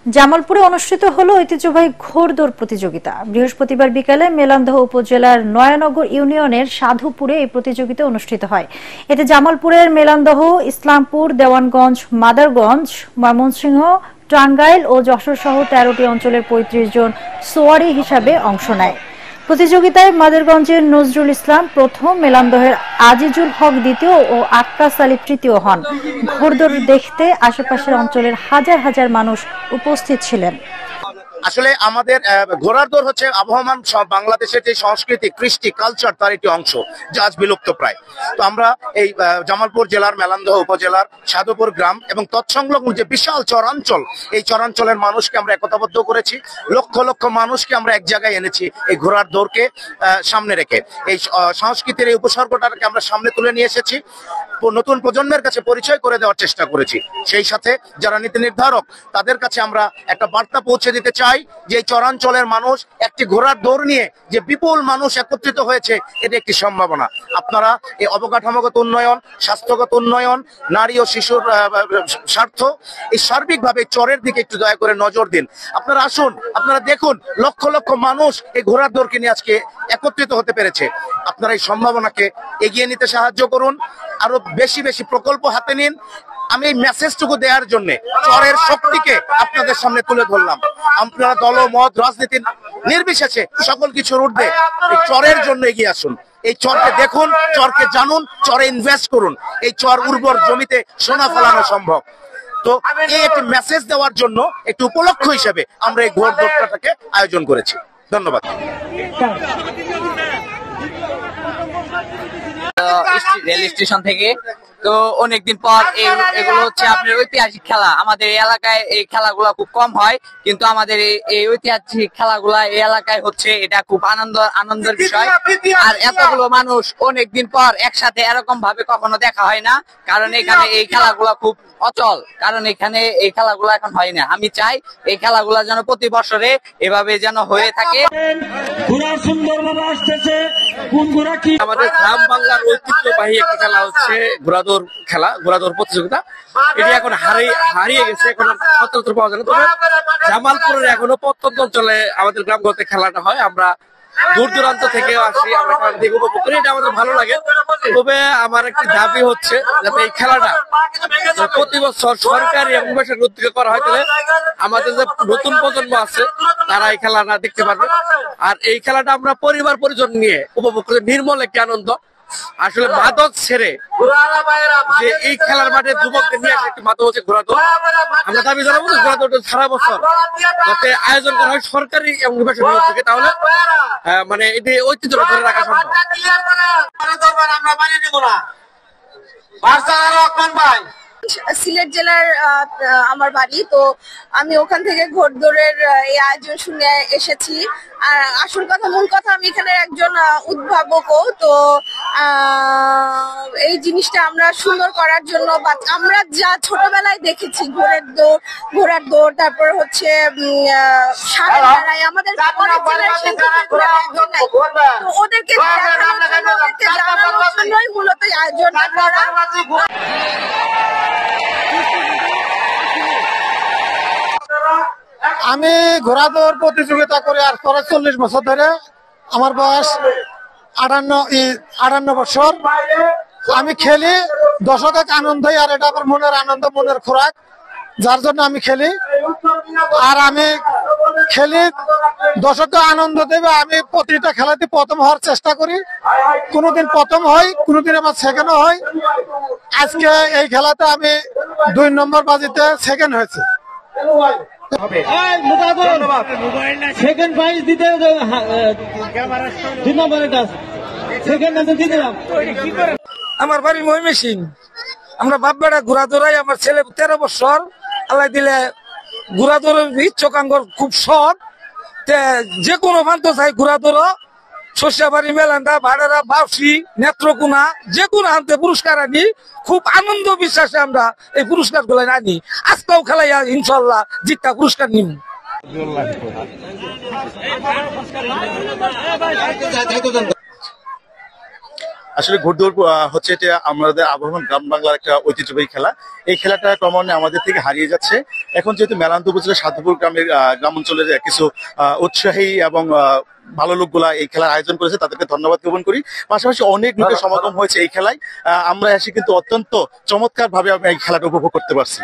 জামালপুরে অনুষ্ঠিত হলো ঐতিহ্যবাহী ঘোড়দৌড় প্রতিযোগিতা। বৃহস্পতিবার বিকালে মেলান্দহ উপজেলার নয়ানগর ইউনিয়নের সাধুপুরে এই প্রতিযোগিতা অনুষ্ঠিত হয়। এতে জামালপুরের মেলান্দহ, ইসলামপুর, দেওয়ানগঞ্জ, মাদারগঞ্জ, ময়মনসিংহ, টাঙ্গাইল ও যশোর সহ ১৩টি অঞ্চলের ৩৫ জন সোয়ারি হিসাবে অংশ নেয়। প্রতিযোগিতায় মাদারগঞ্জের নজরুল ইসলাম প্রথম, মেলান্দহের আজিজুল হক দ্বিতীয় ও আক্কাস আলী তৃতীয় হন। ঘোড়দৌড় দেখতে আশেপাশের অঞ্চলের হাজার হাজার মানুষ উপস্থিত ছিলেন। আসলে আমাদের ঘোড়ার দৌড় হচ্ছে আবহমান বাংলাদেশের যে সংস্কৃতি, কৃষ্টি, কালচার, তার একটি অংশ যা আজ বিলুপ্ত প্রায়। তো আমরা এই জামালপুর জেলার মেলান্দহ উপজেলার সাধুপুর গ্রাম এবং তৎসংলগ্ন যে বিশাল চরাঞ্চল, এই চরাঞ্চলের মানুষকে আমরা একতাবদ্ধ করেছি। লক্ষ লক্ষ মানুষকে আমরা এক জায়গায় এনেছি এই ঘোড়ার দৌড়কে সামনে রেখে। এই সংস্কৃতির এই উপসর্গটাকে আমরা সামনে তুলে নিয়ে এসেছি, নতুন প্রজন্মের কাছে পরিচয় করে দেওয়ার চেষ্টা করেছি। সেই সাথে যারা নীতি নির্ধারক, তাদের কাছে আমরা একটা বার্তা পৌঁছে দিতে চাই যে এই চরাঞ্চলের মানুষ একটি ঘোড়ার দৌড় নিয়ে যে বিপুল মানুষ একত্রিত হয়েছে, এটা একটি সম্ভাবনা। আপনারা এই অবকাঠামোগত উন্নয়ন, স্বাস্থ্যগত উন্নয়ন, নারী ও শিশুর স্বার্থ, এই সার্বিকভাবে চরের দিকে একটু দয়া করে নজর দিন। আপনারা আসুন, আপনারা দেখুন, লক্ষ লক্ষ মানুষ এই ঘোড়ার দৌড়কে নিয়ে আজকে একত্রিত হতে পেরেছে। আপনারা এই সম্ভাবনাকে এগিয়ে নিতে সাহায্য করুন, আরো বেশি বেশি প্রকল্প হাতে নিন। আমি এই মেসেজটুকু দেওয়ার জন্য চরের শক্তিকে আপনাদের সামনে তুলে ধরলাম। আপনারা দল, মত, রাজনীতি নির্বিশেষে সকল কিছুর ঊর্ধ্বে এই চরের জন্য এগিয়ে আসুন। এই চরকে দেখুন, চরকে জানুন, চরে ইনভেস্ট করুন। এই চর উর্বর জমিতে সোনা ফলানো সম্ভব। তো এই একটি মেসেজ দেওয়ার জন্য একটি উপলক্ষ হিসেবে আমরা এই ঘোড়দৌড়টাকে আয়োজন করেছি। ধন্যবাদ। রেল স্টেশন থেকে তো অনেকদিন পর এগুলো হচ্ছে আপনার ঐতিহাসিক খেলা। আমাদের এই এলাকায় এই খেলাগুলা খুব কম হয়, কিন্তু আমাদের এই ঐতিহাসিক খেলাগুলা এই এলাকায় হচ্ছে, এটা খুব আনন্দের বিষয়। আর এতগুলো মানুষ অনেকদিন পর একসাথে এরকম ভাবে কখনো দেখা হয় না, কারণ এখানে এই খেলাগুলা খুব অচল, কারণ এখানে এই খেলাগুলো এখন হয় না। আমি চাই এই খেলাগুলা যেন প্রতি বছরে এভাবে যেন হয়ে থাকে। আমাদের গ্রাম বাংলার ঐতিহ্যবাহী একটা খেলা হচ্ছে ঘোড়াদৌড় খেলা, ঘোড়াদৌড় প্রতিযোগিতা। এটি এখন হারিয়ে গেছে, এখন সচরাচর পাওয়া যায় না। তবে জামালপুরের এখনো প্রত্যন্ত অঞ্চলে আমাদের গ্রামগুলোতে খেলাটা হয়। আমরা দূর দূরান্ত থেকে আসি, আমরা খেলা দেখে উপভোগ করি, এটা আমাদের ভালো লাগে। তবে আমার একটি দাবি হচ্ছে যাতে এই খেলাটা প্রতি বছর সরকারি এবং বেসরকারি উদ্যোগে করা হয়, তাহলে আমাদের যে নতুন প্রজন্ম আছে তারা এই খেলাটা দেখতে পারবে। আর এই খেলাটা আমরা পরিবার পরিজন নিয়ে উপভোগ করি, নির্মল একটি আনন্দ। আসলে মাদক ছেড়ে যে এই খেলার মাঠে যুবকদের নিয়ে একটি মাদক হচ্ছে ঘোড়াদৌড়। আমরা দাবি জানাবো ঘোড়াদৌড়টা সারা বছর যাতে আয়োজন করা হয় সরকারি এবং বেসরকারি উদ্যোগে, তাহলে মানে এটি ঐতিহ্যটা ধরে রাখা সম্ভব। সিলেট জেলার আমার বাড়ি, তো আমি ওখান থেকে ঘোড়দৌড়ের এই আয়োজন শুনে এসেছি। আসল কথা, মূল কথা, আমি এখানে একজন উদ্ভাবকও। তো এই জিনিসটা আমরা সুন্দর করার জন্য, বা আমরা যা ছোটবেলায় দেখেছি ঘোড়ার দৌড়, তারপর হচ্ছে সারের লড়াই, আমাদের ওদেরকে জানানোর জন্যই মূলত আয়োজনটা করা। আমি ঘোড়াদৌড় প্রতিযোগিতা করে আর ৪০ বছর ধরে। আমার বয়স ৫৮ বছর। আমি খেলি দর্শকের আনন্দই, আর এটা আমার মনের আনন্দ, মনের খোরাক, যার জন্য আমি খেলি। আর আমি খেলি দর্শককে আনন্দ দেবে। আমি প্রতিটা খেলাতে প্রথম হওয়ার চেষ্টা করি, কোনোদিন প্রথম হই, কোনোদিন আমার সেকেন্ডও হয়। আজকে এই খেলাতে আমি ২ নম্বর বাজিতে সেকেন্ড হয়েছে। আমার বাড়ি ময়মনসিং। আমরা বাপ বেড়া ঘোড়া দৌড়াই। আমার ছেলে ১৩ বছর। আল্লাহ দিলে ঘোড়া দৌড়ের ইচ্ছুক, আঙ্গর খুব শখ। যে কোনো প্রান্ত চাই ঘোড়া দৌড়, শস্যাবাড়ি, মেলান্দা, ভাড়ারা, বাউসি, নেত্রকোনা, যে কোনো আনতে পুরস্কার আনি। খুব আনন্দ বিশ্বাসে আমরা এই পুরস্কার গুলো আনি। আজকেও খেলাই ইনশাল্লাহ জিতটা পুরস্কার নিব। আসলে ঘোড়দৌড় হচ্ছে এটা আমাদের আবহমান গ্রাম বাংলার একটা ঐতিহ্যবাহী খেলা। এই খেলাটা ক্রমান্বয়ে আমাদের থেকে হারিয়ে যাচ্ছে। এখন যেহেতু মেলান্দহ উপজেলার সাধুপুর গ্রামের গ্রাম অঞ্চলের কিছু উৎসাহী এবং ভালো লোকগুলা এই খেলার আয়োজন করেছে, তাদেরকে ধন্যবাদ জ্ঞাপন করি। পাশাপাশি অনেক লোকের সমাগম হয়েছে এই খেলায়। আমরা এসে কিন্তু অত্যন্ত চমৎকার ভাবে এই খেলাটা উপভোগ করতে পারছি।